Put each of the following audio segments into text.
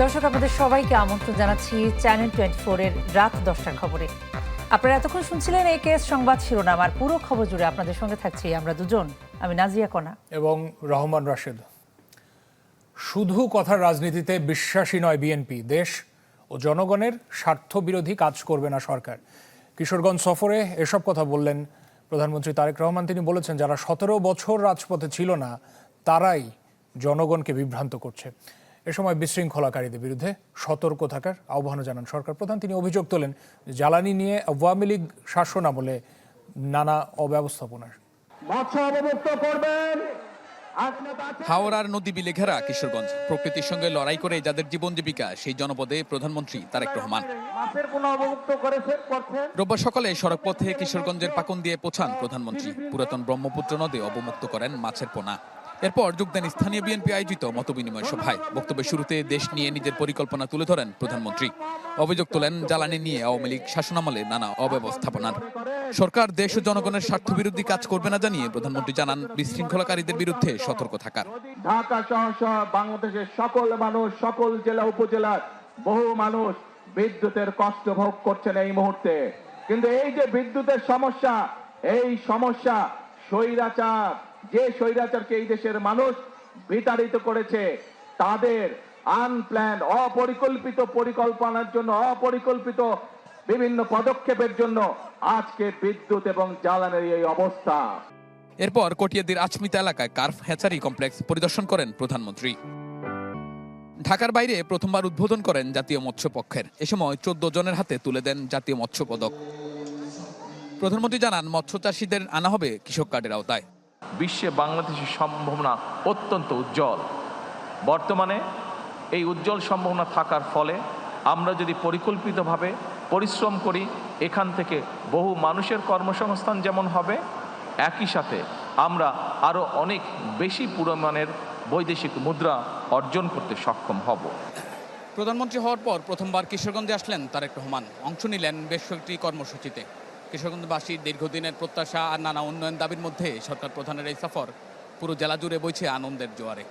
দর্শক, আপনাদের সবাইকে আমন্ত্রণ জানাচ্ছি চ্যানেল 24 এর রাত 10টার খবরে। আপনারা এতক্ষণ শুনছিলেন একেএস সংবাদ শিরোনাম। আর পুরো খবর জুড়ে আপনাদের সঙ্গে থাকছি আমরা দুজন, আমি নাজিয়া কণা এবং রহমান রাশেদ। শুধু কথার রাজনীতিতে বিশ্বাসী নয় বিএনপি, দেশ ও জনগণের স্বার্থ বিরোধী কাজ করবে না সরকার। কিশোরগঞ্জ সফরে এসব কথা বললেন প্রধানমন্ত্রী তারেক রহমান। তিনি বলেছেন, যারা 17 বছর রাজপথে ছিল না তারাই জনগণকে বিভ্রান্ত করছে। এ সময় বিশৃঙ্খলাকারীদের বিরুদ্ধে সতর্ক থাকার আহ্বান জানান সরকার প্রধান। তিনি অভিযোগ তোলেন জ্বালানি নিয়ে আওয়ামী লীগ শাসন আমলে নানা অব্যবস্থাপনার। হাওড়ার নদী বিলে ঘেরা কিশোরগঞ্জ, প্রকৃতির সঙ্গে লড়াই করে যাদের জীবন জীবিকা, সেই জনপদে প্রধানমন্ত্রী তারেক রহমান। রোববার সকালে সড়কপথে কিশোরগঞ্জের পাকুন দিয়ে পৌঁছান প্রধানমন্ত্রী। পুরাতন ব্রহ্মপুত্র নদে অবমুক্ত করেন মাছের পোনা। এরপর যোগ দেন স্থানীয় বিএনপি আয়োজিত মতবিনিময় সভায়। বক্তব্যের শুরুতে দেশ নিয়ে নিজের পরিকল্পনা তুলে ধরেন প্রধানমন্ত্রী। অভিযোগ তোলেন জ্বালানি নিয়ে আওয়ামী লীগ শাসনামলে নানা অব্যবস্থাপনার। সরকার দেশ ও জনগণের স্বার্থবিরোধী কাজ করবে না জানিয়ে প্রধানমন্ত্রী জানান বিশৃঙ্খলাকারীদের বিরুদ্ধে সতর্ক থাকার। ঢাকা সহ বাংলাদেশের সকল মানুষ, সকল জেলা উপজেলার বহু মানুষ বিদ্যুতের কষ্ট ভোগ করছেন এই মুহূর্তে। কিন্তু এই যে বিদ্যুতের সমস্যা, এই সমস্যা স্বৈরাচার, যে স্বৈরাচারকে এই দেশের মানুষ বিতাড়িত করেছে, তাদের আনপ্ল্যান্ড অপরিকল্পিত পরিকল্পনার জন্য, অপরিকল্পিত বিভিন্ন পদক্ষেপের জন্য আজকে বিদ্যুৎ এবং জ্বালানির এই অবস্থা। এরপর কটিয়াদীর আচমিতা এলাকায় কার্ফ হ্যাচারি কমপ্লেক্স পরিদর্শন করেন প্রধানমন্ত্রী। ঢাকার বাইরে প্রথমবার উদ্বোধন করেন জাতীয় মৎস্য পক্ষের। এ সময় 14 জনের হাতে তুলে দেন জাতীয় মৎস্য পদক। প্রধানমন্ত্রী জানান, মৎস্য চাষীদের আনা হবে কৃষক কার্ডের আওতায়। বিশ্বে বাংলাদেশের সম্ভাবনা অত্যন্ত উজ্জ্বল। বর্তমানে এই উজ্জ্বল সম্ভাবনা থাকার ফলে আমরা যদি পরিকল্পিতভাবে পরিশ্রম করি, এখান থেকে বহু মানুষের কর্মসংস্থান যেমন হবে, একই সাথে আমরা আরও অনেক বেশি পরিমাণের বৈদেশিক মুদ্রা অর্জন করতে সক্ষম হব। প্রধানমন্ত্রী হওয়ার পর প্রথমবার কিশোরগঞ্জে আসলেন তারেক রহমান। অংশ নিলেন বেশ কয়েকটি কর্মসূচিতে। কিশোরগঞ্জবাসীর দীর্ঘদিনের প্রত্যাশা আর নানা উন্নয়ন দাবির মধ্যে সরকার প্রধানের এই সফর পুরো জেলা জুড়ে বইছে আনন্দের জোয়ারে।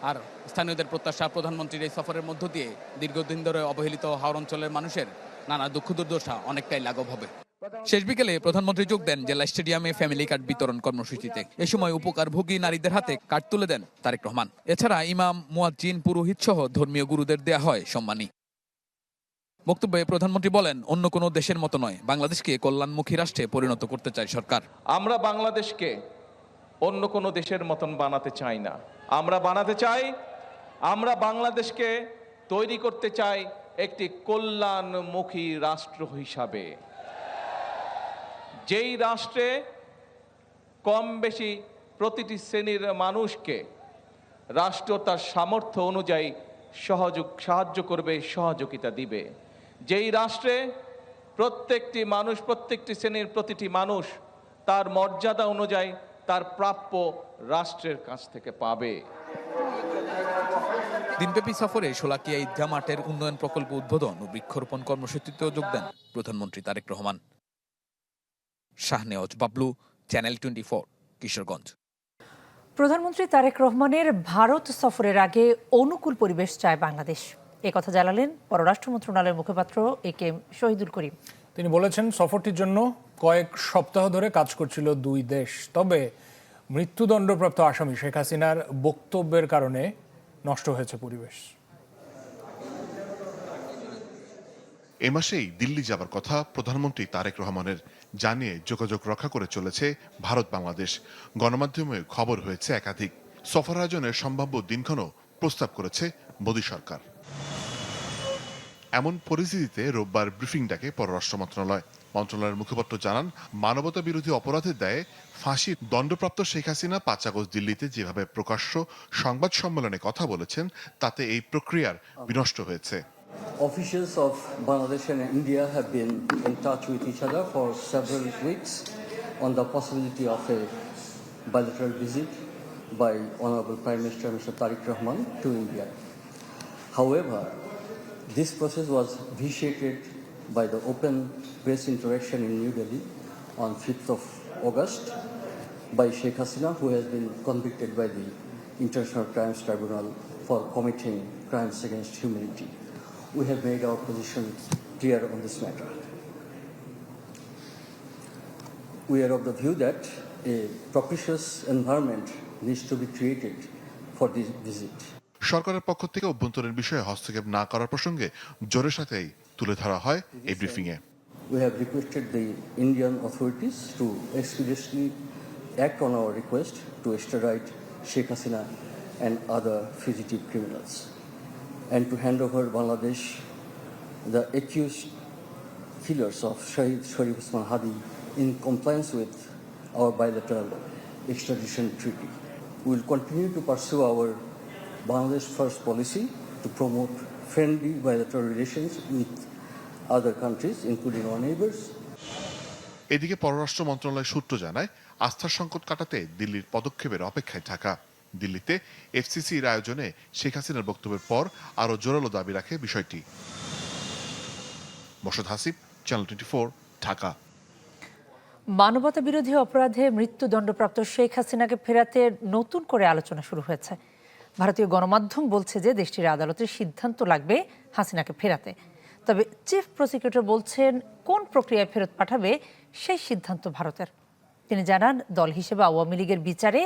আর স্থানীয়দের প্রত্যাশা, প্রধানমন্ত্রীর এই সফরের মধ্য দিয়ে দীর্ঘদিন ধরে অবহেলিত হাওড় অঞ্চলের মানুষের নানা দুঃখ দুর্দশা অনেকটাই লাঘব হবে। শেষ বিকেলে প্রধানমন্ত্রী যোগ দেন জেলা স্টেডিয়ামে ফ্যামিলি কার্ড বিতরণ কর্মসূচিতে। এ সময় উপকারভোগী নারীদের হাতে কার্ড তুলে দেন তারেক রহমান। এছাড়া ইমাম, মুয়াজ্জিন, পুরোহিত সহ ধর্মীয় গুরুদের দেয়া হয় সম্মানী। বক্তব্যে প্রধানমন্ত্রী বলেন, অন্য কোনো দেশের মতো নয়, বাংলাদেশকে কল্যাণমুখী রাষ্ট্রে পরিণত করতে চায় সরকার। আমরা বাংলাদেশকে অন্য কোনো দেশের মতন বানাতে চাই না। আমরা বাংলাদেশকে তৈরি করতে চাই একটি কল্যাণমুখী রাষ্ট্র হিসাবে, যেই রাষ্ট্রে কম বেশি প্রতিটি শ্রেণীর মানুষকে রাষ্ট্র তার সামর্থ্য অনুযায়ী সাহায্য করবে, সহযোগিতা দিবে। যেই রাষ্ট্রে প্রত্যেকটি মানুষ, প্রত্যেকটি শ্রেণীর প্রতিটি মানুষ তার মর্যাদা অনুযায়ী তার প্রাপ্য রাষ্ট্রের কাছ থেকে পাবে। দিনব্যাপী সফরে শোলাকিয়া ঈদগাহ মাঠের উন্নয়ন প্রকল্প উদ্বোধন ও বৃক্ষরোপণ কর্মসূচিতেও যোগ দেন প্রধানমন্ত্রী তারেক রহমান। শাহনেওয়াজ বাবলু, চ্যানেল 24, কিশোরগঞ্জ। প্রধানমন্ত্রী তারেক রহমানের ভারত সফরের আগে অনুকূল পরিবেশ চায় বাংলাদেশ, কথা জানালেন পররাষ্ট্র মন্ত্রণালয়ের মুখপাত্র একেএম শহীদুল করিম। তিনি বলেছেন, সফরটির জন্য কয়েক সপ্তাহ ধরে কাজ করছিল দুই দেশ। তবে মৃত্যুদণ্ডপ্রাপ্ত আসামি শেখ হাসিনার বক্তব্যের কারণে নষ্ট হয়েছে পরিবেশ। এ মাসেই দিল্লি যাবার কথা প্রধানমন্ত্রী তারেক রহমানের, জানিয়ে যোগাযোগ রক্ষা করে চলেছে ভারত বাংলাদেশ। গণমাধ্যমে খবর হয়েছে একাধিক। সফর আয়োজনের সম্ভাব্য দিনক্ষণও প্রস্তাব করেছে মোদী সরকার। এমন পরিস্থিতিতে রোববার ব্রিফিং ডাকে পররাষ্ট্র মন্ত্রণালয়ের মুখপাত্র জানান, মানবতা বিরোধী অপরাধের দায়ে ফাঁসির দণ্ডপ্রাপ্ত শেখ হাসিনা 5 আগস্ট দিল্লিতে যেভাবে প্রকাশ্য সংবাদ সম্মেলনে কথা বলেছেন, তাতে এই প্রক্রিয়ার বিনষ্ট হয়েছে। Officials of Bangladesh and India have been in touch with each other for several weeks on the possibility of a bilateral visit by Honorable Prime Minister Mr. Tariq Rahman to India. However, this process was vitiated by the open press interaction in New Delhi on 5th of August by Sheikh Hasina, who has been convicted by the International Crimes Tribunal for committing crimes against humanity. We have made our position clear on this matter. We are of the view that a propitious environment needs to be created for this visit. সরকারের পক্ষ থেকে অভ্যন্তরীণ বিষয়ে হস্তক্ষেপ না করার প্রসঙ্গে জোরের সাথেই তুলে ধরা হয় এই ব্রিফিংয়ে। We have requested the Indian authorities to expeditiously act on our request to extradite Sheikh Hasina and other fugitive criminals and to hand over Bangladesh the accused killers of Shahid Sharif Usman Hadi in compliance with our bilateral extradition treaty. We will continue to pursue our Bangladesh First policy to promote friendly bilateral relations with other countries, including our neighbors. এদিকে পররাষ্ট্র মন্ত্রণালয় সূত্র জানায় আস্থার সংকট কাটাতে দিল্লির পদক্ষেপের অপেক্ষায় থাকা। দিল্লিতে এফসিসির আয়োজনে শেখ হাসিনার বক্তব্যের পর আরও জোরালো দাবি রাখে বিষয়টি। মোর্শেদ হাসিব, চ্যানেল 24, ঢাকা। মানবতা বিরোধী অপরাধে মৃত্যুদণ্ডপ্রাপ্ত শেখ হাসিনাকে ফেরাতে নতুন করে আলোচনা শুরু হয়েছে। ভারতীয় গণমাধ্যম বলছে যে দেশটির আদালতের সিদ্ধান্ত লাগবে হাসিনাকে ফেরাতে। তবে চিফ প্রসিকিউটর বলছেন কোন প্রক্রিয়ায় ফেরত পাঠাবে সেই সিদ্ধান্ত ভারতের। তিনি জানান দল হিসেবে আওয়ামী লীগের বিচারে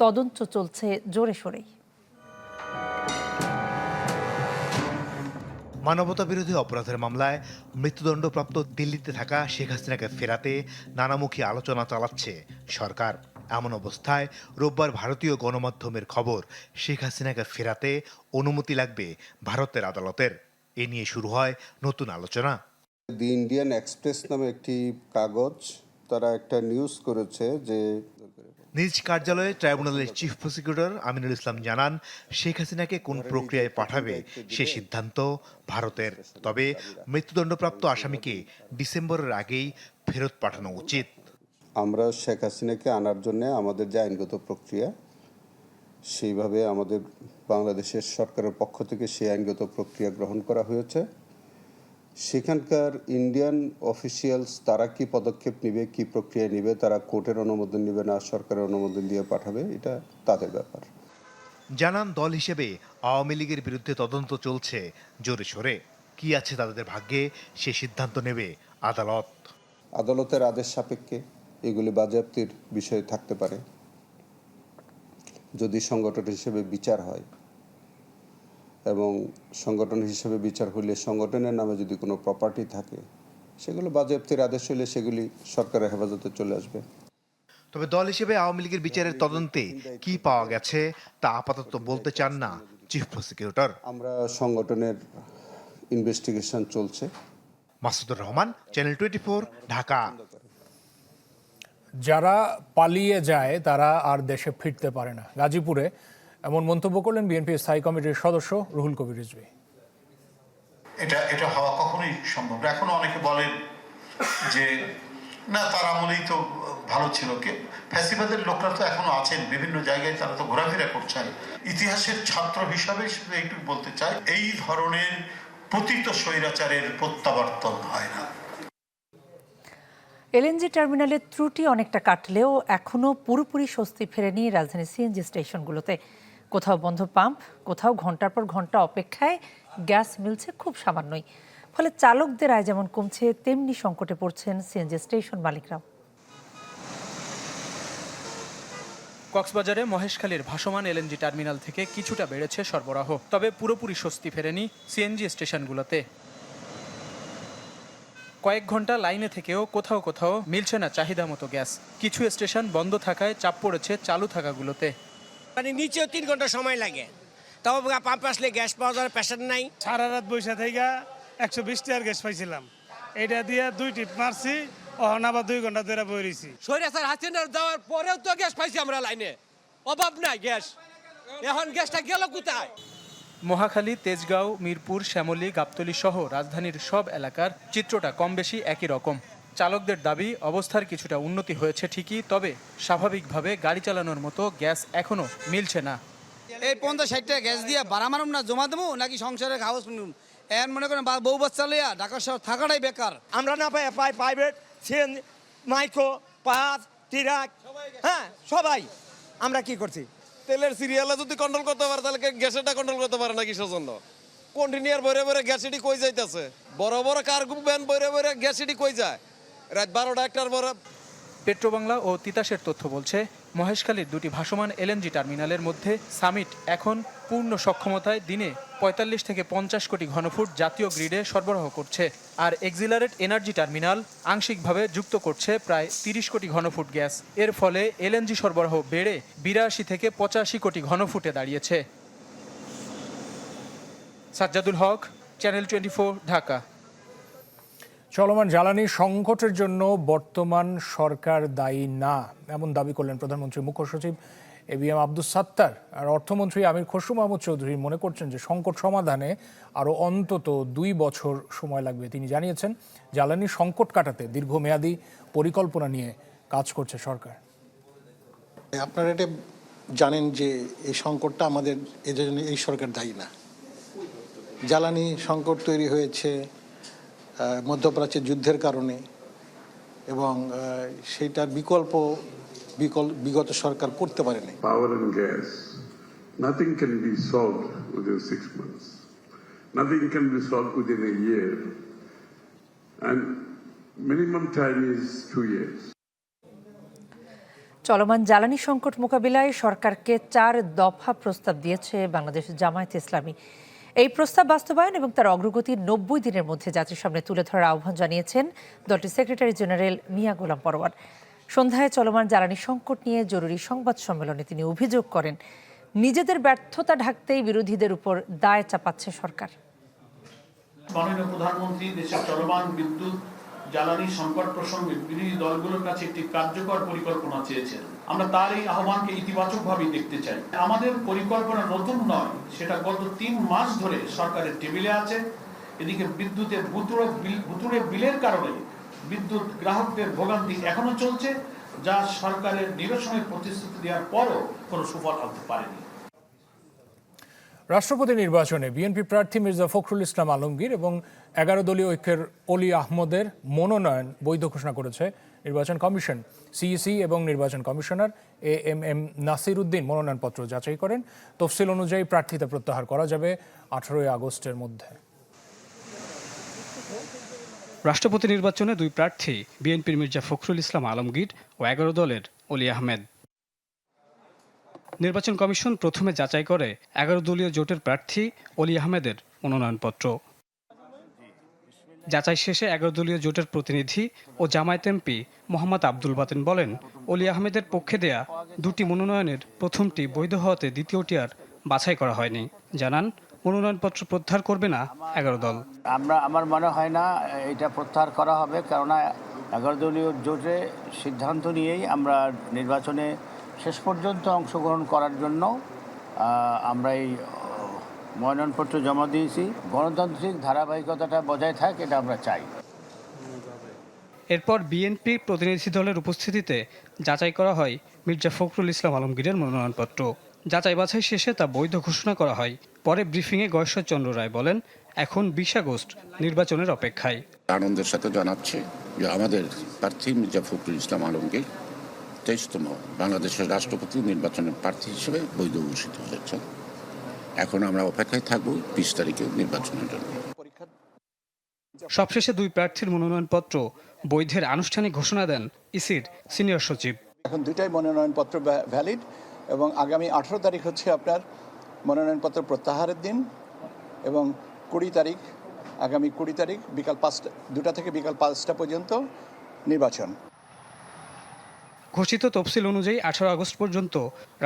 তদন্ত চলছে জোরে সোরেই। মানবতা বিরোধী অপরাধের মামলায় মৃত্যুদণ্ডপ্রাপ্ত দিল্লিতে থাকা শেখ হাসিনাকে ফেরাতে নানামুখী আলোচনা চালাচ্ছে সরকার। এমন অবস্থায় রোববার ভারতীয় গণমাধ্যমের খবর, শেখ হাসিনাকে ফেরাতে অনুমতি লাগবে ভারতের আদালতের। এ নিয়ে শুরু হয় নতুন আলোচনা। দি ইন্ডিয়ান এক্সপ্রেস নামে একটি কাগজ, তারা একটা নিউজ করেছে যে নিজ কার্যালয়ে ট্রাইব্যুনালের চিফ প্রসিকিউটর আমিনুল ইসলাম জানান, শেখ হাসিনাকে কোন প্রক্রিয়ায় পাঠাবে সে সিদ্ধান্ত ভারতের। তবে মৃত্যুদণ্ডপ্রাপ্ত আসামিকে ডিসেম্বরের আগেই ফেরত পাঠানো উচিত। আমরা শেখ হাসিনাকে আনার জন্য আমাদের যে আইনগত প্রক্রিয়া, সেইভাবে আমাদের বাংলাদেশের সরকারের পক্ষ থেকে সেই আইনগত প্রক্রিয়া গ্রহণ করা হয়েছে। সেখানকার ইন্ডিয়ান অফিসিয়ালস তারা কি পদক্ষেপ নেবে, কি প্রক্রিয়া নেবে, তারা কোর্টের অনুমোদন নেবে না সরকারের অনুমোদন দিয়ে পাঠাবে, এটা তাদের ব্যাপার। জানান দল হিসেবে আওয়ামী লীগের বিরুদ্ধে তদন্ত চলছে জোরে সোরে। কি আছে তাদের ভাগ্যে সে সিদ্ধান্ত নেবে আদালত। আদালতের আদেশ সাপেক্ষে এগুলি বাজেয়াপ্তির বিষয় থাকতে পারে। যদি সংগঠন হিসেবে বিচার হয় এবং সংগঠন হিসেবে বিচার হলে সংগঠনের নামে যদি কোনো প্রপার্টি থাকে, সেগুলো বাজেয়াপ্তির আদেশ হলে সেগুলি সরকারের হেফাজতে চলে আসবে। তবে দল হিসেবে আওয়ামী লীগের বিচারের তদন্তে কি পাওয়া গেছে তা আপাতত বলতে চান না চিফ প্রসিকিউটর। আমরা সংগঠনের ইনভেস্টিগেশন চলছে। মাসুদুর রহমান, চ্যানেল 24, ঢাকা। যারা পালিয়ে যায় তারা আর দেশে ফিরতে পারে না। গাজীপুরে এমন মন্তব্য করলেন বিএনপি স্থায়ী কমিটির সদস্য রুহুল কবির রিজভী। এটা হওয়া কখনোই সম্ভব না। এখনো অনেকে বলেন যে না, তার আমলেই তো ভালো ছিল। কে ফ্যাসিবাদের লোকরা তো এখনো আছেন বিভিন্ন জায়গায়, তারা তো ঘোরাফেরা করছেন। ইতিহাসের ছাত্র হিসাবে শুধু এইটুকু বলতে চাই, এই ধরনের পতিত স্বৈরাচারের প্রত্যাবর্তন হয় না। এলএনজি টার্মিনালের ত্রুটি অনেকটা কাটলেও এখনও পুরোপুরি স্বস্তি ফেরেনি রাজধানীর সিএনজি স্টেশনগুলোতে। কোথাও বন্ধ পাম্প, কোথাও ঘন্টার পর ঘন্টা অপেক্ষায় গ্যাস মিলছে খুব সামান্যই। ফলে চালকদের আয় যেমন কমছে, তেমনি সংকটে পড়ছেন সিএনজি স্টেশন মালিকরাও। কক্সবাজারে মহেশখালীর ভাসমান এলএনজি টার্মিনাল থেকে কিছুটা বেড়েছে সরবরাহ, তবে পুরোপুরি স্বস্তি ফেরেনি সিএনজি স্টেশনগুলোতে। কয়েক ঘন্টা লাইনে থেকেও কোথাও কোথাও মিলছে না চাহিদা মতো গ্যাস। কিছু স্টেশন বন্ধ থাকায় চাপ পড়েছে চালু থাকাগুলোতে। মানে নিচেও 3 ঘন্টা সময় লাগে, তাও পাম্প আসলে গ্যাস পাওয়া যাওয়ার প্রেশার নাই। সারা রাত বৈশা থেকে 120 টাকার গ্যাস পাইছিলাম, এটা দিয়ে 2 টিপ মারছি, অহনা বা 2 ঘন্টা ধরে বই রইছি। স্বৈরাচার হাসিনা দেওয়ার পরেও তো গ্যাস পাইছি আমরা লাইনে, অভাব নাই গ্যাস। এখন গ্যাসটা গেল কোথায়? মহাখালী, তেজগাঁও, মিরপুর, শ্যামলী, গাবতলী সহ রাজধানীর সব এলাকার চিত্রটা কম বেশি একই রকম। চালকদের দাবি, অবস্থার কিছুটা উন্নতি হয়েছে ঠিকই, তবে স্বাভাবিকভাবে গাড়ি চালানোর মতো গ্যাস এখনো মিলছে না। এই 50-60 টাকা গ্যাস দিয়ে ভাড়া মারুম না জমা দেবো নাকি সংসারে খাওয়া শুনুন? এর মনে করেন বউ বাচ্চা লইয়া ঢাকা শহর থাকাটাই বেকার। আমরা না পাই প্রাইভেট, মাইক্রো, পাঁচ, ট্রাক, হ্যাঁ সবাই। আমরা কি করছি? তেলের সিরিয়ালে যদি কন্ট্রোল করতে পারে তাহলে গ্যাসেরটা কন্ট্রোল করতে পারে না কিসের জন্য? কন্টিনিউয়ার ভরে ভরে গ্যাসিটি কই যাইতেছে? বড় বড় কার্গো ভ্যান ভরে ভরে গ্যাসিটি কই যায়? রাত 12টা 1টার পরে। পেট্রোবাংলা ও তিতাসের তথ্য বলছে, মহেশখালীর দুটি ভাসমান এলএনজি টার্মিনালের মধ্যে সামিট এখন পূর্ণ সক্ষমতায় দিনে ৪৫ থেকে ৫০ কোটি ঘনফুট জাতীয় গ্রিডে সরবরাহ করছে। আর এক্সিলারেট এনার্জি টার্মিনাল আংশিকভাবে যুক্ত করছে প্রায় ৩০ কোটি ঘনফুট গ্যাস। এর ফলে এলএনজি সরবরাহ বেড়ে ৮২ থেকে ৮৫ কোটি ঘনফুটে দাঁড়িয়েছে। সাজ্জাদুল হক, চ্যানেল 24, ঢাকা। চলমান জ্বালানি সংকটের জন্য বর্তমান সরকার দায়ী না, এমন দাবি করলেন প্রধানমন্ত্রীর মুখ্য সচিব ABM আব্দুস সাত্তার। আর অর্থমন্ত্রী আমির খসরু মাহমুদ চৌধুরী মনে করছেন যে সংকট সমাধানে আরও অন্তত ২ বছর সময় লাগবে। তিনি জানিয়েছেন, জ্বালানি সংকট কাটাতে দীর্ঘমেয়াদী পরিকল্পনা নিয়ে কাজ করছে সরকার। আপনারা এটা জানেন যে এই সংকটটা আমাদের এজন্য এই সরকার দায়ী না। জ্বালানি সংকট তৈরি হয়েছে মধ্যপ্রাচ্যের যুদ্ধের কারণে, এবং সেইটার বিকল্প বিগত সরকার করতে পারেনি। Power and gas, nothing can be solved within 6 months. Nothing can be solved within a year. And minimum time is 2 years. চলমান জ্বালানি সংকট মোকাবিলায় সরকারকে 4 দফা প্রস্তাব দিয়েছে বাংলাদেশ জামায়াতে ইসলামী। এই প্রস্তাব বাস্তবায়ন এবং তার অগ্রগতি 90 দিনের মধ্যে জাতির সামনে তুলে ধরার আহ্বান জানিয়েছেন দলটির সেক্রেটারি জেনারেল মিয়া গোলাম পরোয়ার। সন্ধ্যায় চলমান জ্বালানি সংকট নিয়ে জরুরি সংবাদ সম্মেলনে তিনি অভিযোগ করেন, নিজেদের ব্যর্থতা ঢাকতেই বিরোধীদের উপর দায় চাপাচ্ছে সরকার। মাননীয় প্রধানমন্ত্রী দেশের চলমান বিদ্যুৎ জ্বালানি সংকট প্রসঙ্গে বিরোধী দলগুলোর কাছে একটি কার্যকর পরিকল্পনা চেয়েছেন। আমরা তার এই আহ্বানকে ইতিবাচকভাবে দেখতে চাই। আমাদের পরিকল্পনা নতুন নয়, সেটা গত 3 মাস ধরে সরকারের টেবিলে আছে। এদিকে বিদ্যুতের ভুতুড়ে বিলের কারণে বিদ্যুৎ গ্রাহকদের ভোগান্তি এখনো চলছে, যা সরকারের নিরসনের প্রতিশ্রুতি দেওয়ার পরও কোনো সুফল আনতে পারেনি। রাষ্ট্রপতি নির্বাচনে বিএনপি প্রার্থী মির্জা ফখরুল ইসলাম আলমগীর এবং 11 দলীয় ঐক্যের অলি আহমদের মনোনয়ন বৈধ ঘোষণা করেছে নির্বাচন কমিশন। সিইসি এবং নির্বাচন কমিশনার AMM নাসির উদ্দিন মনোনয়নপত্র যাচাই করেন। তফসিল অনুযায়ী প্রার্থিতা প্রত্যাহার করা যাবে 18 আগস্টের মধ্যে। রাষ্ট্রপতি নির্বাচনে 2 প্রার্থী বিএনপির মির্জা ফখরুল ইসলাম আলমগীর ও 11 দলের অলি আহমেদ। নির্বাচন কমিশন প্রথমে যাচাই করে 11 দলীয় জোটের প্রার্থী অলি আহমেদের মনোনয়নপত্র। যাচাই শেষে 11 দলীয় জোটের প্রতিনিধি ও জামায়াত এমপি মোহাম্মদ আব্দুল বাতেন বলেন, অলি আহমেদের পক্ষে দেয়া 2টি মনোনয়নের প্রথমটি বৈধ হওয়াতে দ্বিতীয়টি আর বাছাই করা হয়নি। জানান, মনোনয়নপত্র প্রত্যাহার করবে না 11 দল। আমার মনে হয় না এটা প্রত্যাহার করা হবে, কেননা 11 দলীয় জোটে সিদ্ধান্ত নিয়েই আমরা নির্বাচনে শেষ পর্যন্ত অংশগ্রহণ করার জন্য আমরা এই মনোনয়নপত্র জমা দিয়েছি। গণতান্ত্রিক ধারাবাহিকতাটা বজায় থাক, এটা আমরা চাই। এরপর বিএনপি প্রতিনিধি দলের উপস্থিতিতে যাচাই করা হয় মির্জা ফখরুল ইসলাম আলমগীরের মনোনয়নপত্র। যাচাই বাছাই শেষে তা বৈধ ঘোষণা করা হয়। পরে ব্রিফিংয়ে গয়েশ্বর চন্দ্র রায় বলেন, এখন 20 আগস্ট নির্বাচনের অপেক্ষায়। আনন্দের সাথে জানাচ্ছি যে আমাদের প্রার্থী মির্জা ফখরুল ইসলাম আলমগীর 23তম বাংলাদেশের রাষ্ট্রপতি নির্বাচনের প্রার্থী হিসেবে বৈধ ঘোষিত হয়েছে। এখন আমরা অপেক্ষায় থাকব 20 তারিখে নির্বাচনের জন্য। সবশেষে 2 প্রার্থীর মনোনয়নপত্র বৈধের আনুষ্ঠানিক ঘোষণা দেন ইসির সিনিয়র সচিব। এখন 2টাই মনোনয়নপত্র ভ্যালিড, এবং আগামী 18 তারিখ হচ্ছে আপনার মনোনয়নপত্র প্রত্যাহারের দিন, এবং 20 তারিখ আগামী 20 তারিখ বিকাল 2টা থেকে বিকাল 5টা পর্যন্ত নির্বাচন। ঘোষিত তফসিল অনুযায়ী 18 আগস্ট পর্যন্ত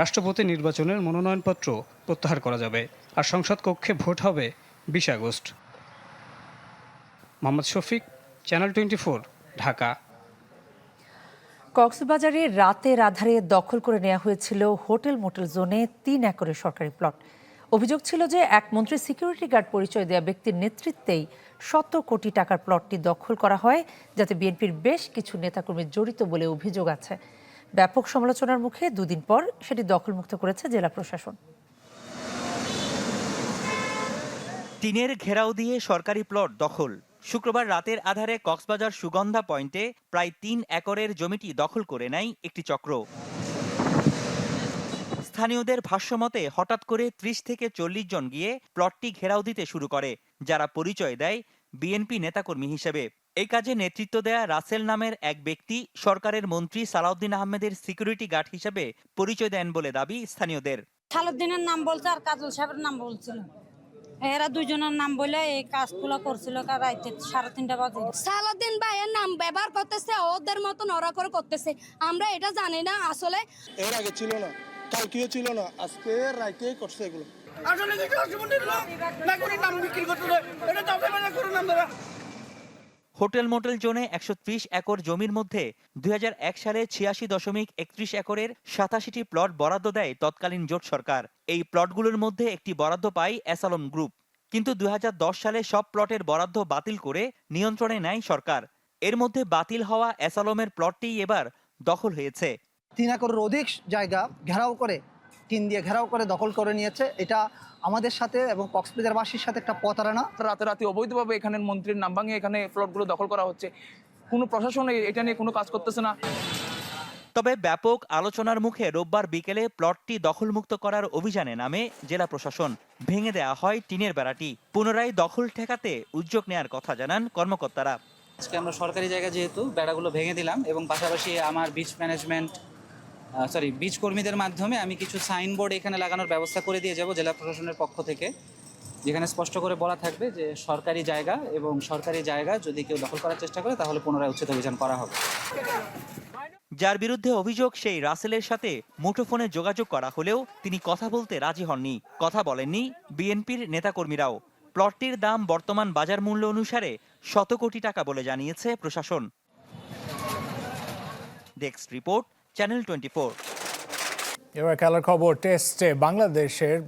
রাষ্ট্রপতি নির্বাচনের মনোনয়নপত্র প্রত্যাহার করা যাবে, আর সংসদ কক্ষে ভোট হবে 20 আগস্ট। মোহাম্মদ শফিক, চ্যানেল 24, ঢাকা। কক্সবাজারে রাতের আধারে দখল করে নেওয়া হয়েছিল হোটেল মোটেল জোনে 3 একরের সরকারি প্লট। অভিযোগ ছিল যে এক মন্ত্রী সিকিউরিটি গার্ড পরিচয় দেওয়া ব্যক্তির নেতৃত্বেই শত কোটি টাকার প্লটটি দখল করা হয়, যাতে বিএনপির বেশ কিছু নেতাকর্মী জড়িত বলে অভিযোগ আছে। ব্যাপক সমালোচনার মুখে 2 দিন পর সেটি দখলমুক্ত করেছে জেলা প্রশাসন। টিনের ঘেরাও দিয়ে সরকারি প্লট দখল। শুক্রবার রাতের আধারে কক্সবাজার সুগন্ধা পয়েন্টে প্রায় 3 একরের জমিটি দখল করে নেয় একটি চক্র। স্থানীয়দের ভাষ্যমতে হঠাৎ করে ৩০ থেকে ৪০ জন গিয়ে প্লটটি ঘেরাও দিতে শুরু করে, যারা পরিচয় দেয় বিএনপি নেতাকর্মী হিসেবে। এই কাজে নেতৃত্ব দেয়া রাসেল নামের এক ব্যক্তি সরকারের মন্ত্রী সালাউদ্দিন আহমেদের সিকিউরিটি গার্ড হিসেবে পরিচয় দেন বলে দাবি স্থানীয়দের। সালাউদ্দিনের নাম বলছে আর কাজল সাহেবের নাম বলছিল, এরা দুজনের নাম বলে এই কাজগুলো করছিল রাইতে 3:30 বাজে। সালাউদ্দিন ভাইয়ের নাম ব্যবহার করতেছে, ওদের মতন ওরা করে করতেছে, আমরা এটা জানি না। আসলে এর আগে ছিল না, কালকেও ছিল না, আজকে রাইতেই করছে এগুলো। হোটেল মোটেল জোনে 130 একর জমির মধ্যে 2001 সালে 86.31 একরের 87টি প্লট বরাদ্দ দেয় তৎকালীন জোট সরকার। এই প্লটগুলোর মধ্যে একটি বরাদ্দ পায় অ্যাসালম গ্রুপ, কিন্তু 2010 সালে সব প্লটের বরাদ্দ বাতিল করে নিয়ন্ত্রণে নেয় সরকার। এর মধ্যে বাতিল হওয়া অ্যাসালমের প্লটটি এবার দখল হয়েছে। 3 একরের অধিক জায়গা ঘেরাও করে, টিন দিয়ে ঘেরাও করে দখল করে নিয়েছে। এটা আমাদের সাথে এবং কক্সবাজারবাসীর সাথে একটা প্রতারণা। রাতে অবৈধভাবে এখানের মন্ত্রীর নাম ভাঙিয়ে এখানে প্লটগুলো দখল করা হচ্ছে, কোনো প্রশাসন এটা নিয়ে কোনো কাজ করতেছে না। তবে ব্যাপক আলোচনার মুখে রোববার বিকেলে প্লটটি দখলমুক্ত করার অভিযানে নামে জেলা প্রশাসন। ভেঙে দেয়া হয় টিনের বেড়াটি। পুনরায় দখল ঠেকাতে উদ্যোগ নেয়ার কথা জানান কর্মকর্তারা। আজকে আমরা সরকারি জায়গা যেহেতু বেড়াগুলো ভেঙে দিলাম এবং পাশাপাশি আমার বিচ কর্মীদের মাধ্যমে আমি কিছু সাইনবোর্ড এখানে লাগানোর ব্যবস্থা করে দিয়ে যাব জেলা প্রশাসনের পক্ষ থেকে, যেখানে স্পষ্ট করে বলা থাকবে যে সরকারি জায়গা এবং সরকারি জায়গা যদি কেউ দখল করার চেষ্টা করে তাহলে পুনরায় উচ্ছেদ অভিযান করা হবে। যার বিরুদ্ধে অভিযোগ সেই রাসেলের সাথে মুঠোফোনে যোগাযোগ করা হলেও তিনি কথা বলতে রাজি হননি। কথা বলেননি বিএনপির নেতাকর্মীরাও। প্লটটির দাম বর্তমান বাজার মূল্য অনুসারে 100 কোটি টাকা বলে জানিয়েছে প্রশাসন। Desk report, channel 24। এবার খেলার খবর। টেস্টে বাংলাদেশের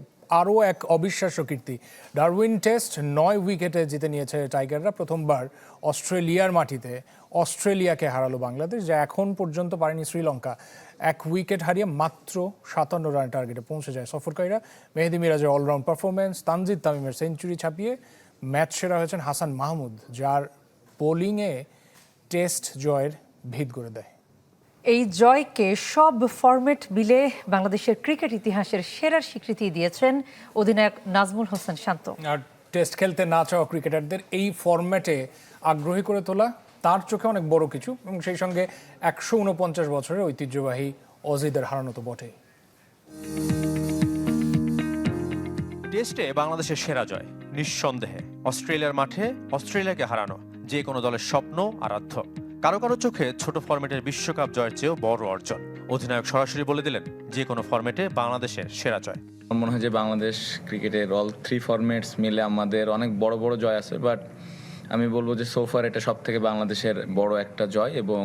আরও এক অবিশ্বাস্য কীর্তি। ডারউইন টেস্ট 9 উইকেটে জিতে নিয়েছে টাইগাররা। প্রথমবার অস্ট্রেলিয়ার মাটিতে অস্ট্রেলিয়াকে হারালো বাংলাদেশ, যা এখন পর্যন্ত পারেনি শ্রীলঙ্কা। 1 উইকেট হারিয়ে মাত্র 57 রানের টার্গেটে পৌঁছে যায় সফরকারীরা। মেহেদী মিরাজের অলরাউন্ড পারফরমেন্স, তানজিদ তামিমের সেঞ্চুরি ছাপিয়ে ম্যাচ সেরা হয়েছেন হাসান মাহমুদ, যার বোলিংয়ে টেস্ট জয়ের ভিত গড়ে দেয়। এই জয়কে সব ফরম্যাট মিলে বাংলাদেশের ক্রিকেট ইতিহাসের সেরার স্বীকৃতি দিয়েছেন অধিনায়ক নাজমুল হোসেন শান্ত। আর টেস্ট খেলতে না চাওয়া ক্রিকেটারদের এই ফরম্যাটে আগ্রহী করে তোলা তার চোখে অনেক বড় কিছু, এবং সেই সঙ্গে 149 বছরের ঐতিহ্যবাহী অজিদের হারানো তো বটেই। টেস্টে বাংলাদেশের সেরা জয় নিঃসন্দেহে। অস্ট্রেলিয়ার মাঠে অস্ট্রেলিয়াকে হারানো যে কোনো দলের স্বপ্ন আরাধ্য। কারো কারো চোখে ছোট ফরম্যাটের বিশ্বকাপ জয়ের চেয়েও বড় অর্জন। অধিনায়ক সরাসরি বলে দিলেন যে কোনো ফরম্যাটে বাংলাদেশের সেরা জয়। আমার মনে হয় যে বাংলাদেশ ক্রিকেটের অল 3 ফরম্যাটস মিলে আমাদের অনেক বড় বড় জয় আছে, বাট আমি বলবো যে সোফার এটা সব থেকে বাংলাদেশের বড় একটা জয় এবং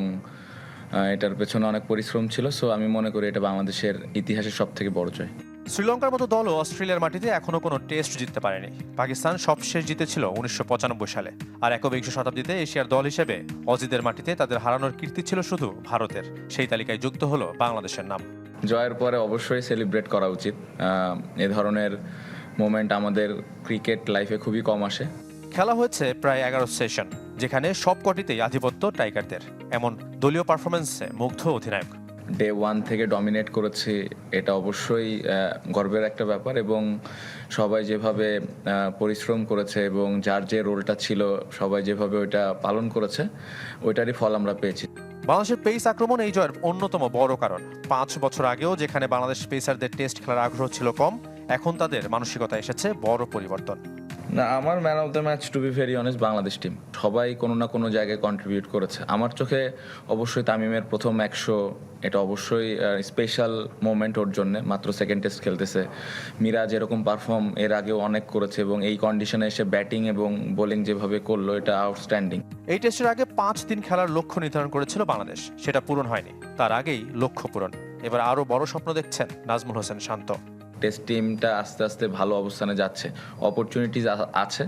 এটার পেছনে অনেক পরিশ্রম ছিল। সো আমি মনে করি এটা বাংলাদেশের ইতিহাসের সব থেকে বড় জয়। শ্রীলঙ্কার মতো দলও অস্ট্রেলিয়ার মাটিতে এখনো কোনো টেস্ট জিততে পারেনি। পাকিস্তান সবশেষ জিতেছিল 1995 সালে। আর একবিংশ শতাব্দীতে এশিয়ার দল হিসেবে অজিদের মাটিতে তাদের হারানোর কীর্তি ছিল শুধু ভারতের। সেই তালিকায় যুক্ত হলো বাংলাদেশের নাম। জয়ের পরে অবশ্যই সেলিব্রেট করা উচিত। এ ধরনের মোমেন্ট আমাদের ক্রিকেট লাইফে খুবই কম আসে। খেলা হয়েছে প্রায় 11 সেশন, যেখানে সব কটিতেই আধিপত্য টাইগারদের। এমন দলীয় পারফরমেন্সে মুগ্ধ অধিনায়ক। ডে 1 থেকে ডমিনেট করেছি, এটা অবশ্যই গর্বের একটা ব্যাপার এবং সবাই যেভাবে পরিশ্রম করেছে এবং যার যে রোলটা ছিল সবাই যেভাবে ওইটা পালন করেছে ওইটারই ফল আমরা পেয়েছি। বাংলাদেশের পেস আক্রমণ এই জয়ের অন্যতম বড় কারণ। 5 বছর আগেও যেখানে বাংলাদেশ পেসারদের টেস্ট খেলার আগ্রহ ছিল কম, এখন তাদের মানসিকতা এসেছে বড় পরিবর্তন। না, আমার man of the match to be very honest Bangladesh team. সবাই কোনো না কোনো জায়গায় কন্ট্রিবিউট করেছে। আমার চোখে অবশ্যই তামিমের প্রথম 100 এটা অবশ্যই স্পেশাল মোমেন্ট ওর জন্য। মাত্র সেকেন্ড টেস্ট খেলতেছে। মিরাজ এরকম পারফর্ম এর আগেও অনেক করেছে এবং এই কন্ডিশনে এসে ব্যাটিং এবং বোলিং যেভাবে করলো এটা আউটস্ট্যান্ডিং। এই টেস্টের আগে 5 দিন খেলার লক্ষ্য নির্ধারণ করেছিল বাংলাদেশ, সেটা পূরণ হয়নি। তার আগেই লক্ষ্য পূরণ। এবার আরও বড় স্বপ্ন দেখছেন নাজমুল হোসেন শান্ত। টেস্ট টিমটা আস্তে আস্তে ভালো অবস্থানে যাচ্ছে, অপরচুনিটিস আছে।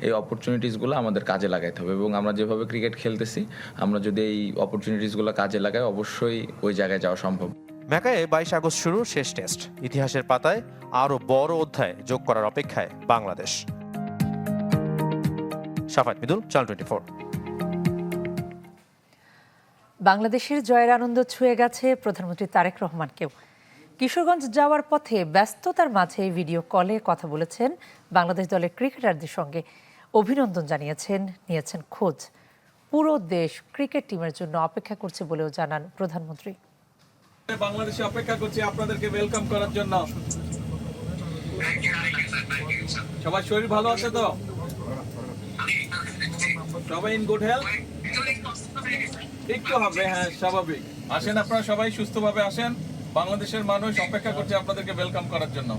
এই অপরচুনিটিসগুলো আমাদের কাজে লাগাইতে হবে এবং আমরা যেভাবে ক্রিকেট খেলতেছি আমরা যদি এই অপরচুনিটিসগুলো কাজে লাগাই অবশ্যই ওই জায়গায় যাওয়া সম্ভব। ঢাকায় 22 আগস্ট শুরু শেষ টেস্ট। ইতিহাসের পাতায় আরও বড় অধ্যায় যোগ করার অপেক্ষায় বাংলাদেশ। শাফাত মিদুল, চ্যানেল 24। বাংলাদেশের জয়ের আনন্দ ছুঁয়ে গেছে প্রধানমন্ত্রী তারেক রহমানকেও। কিশোরগঞ্জ যাওয়ার পথে ব্যস্ততার মাঝে ভিডিও কলে কথা বলেছেন বাংলাদেশ দলের ক্রিকেটারদের সঙ্গে। অভিনন্দন জানিয়েছেন, নিয়েছেন খোঁজ। পুরো দেশ ক্রিকেট টিমের জন্য অপেক্ষা করছে বলেও জানান প্রধানমন্ত্রী। বাংলাদেশে অপেক্ষা করছি আপনাদেরকে ওয়েলকাম করার জন্য। সবার শরীর ভালো আছে তো? সবাই ইন গুড হেলথ? একটু হবে, হ্যাঁ স্বাভাবিক। আসেন, আপনারা সবাই সুস্থভাবে আসেন। বাংলাদেশের মানুষ অপেক্ষা করছে আপনাদেরকে ওয়েলকাম করার জন্য।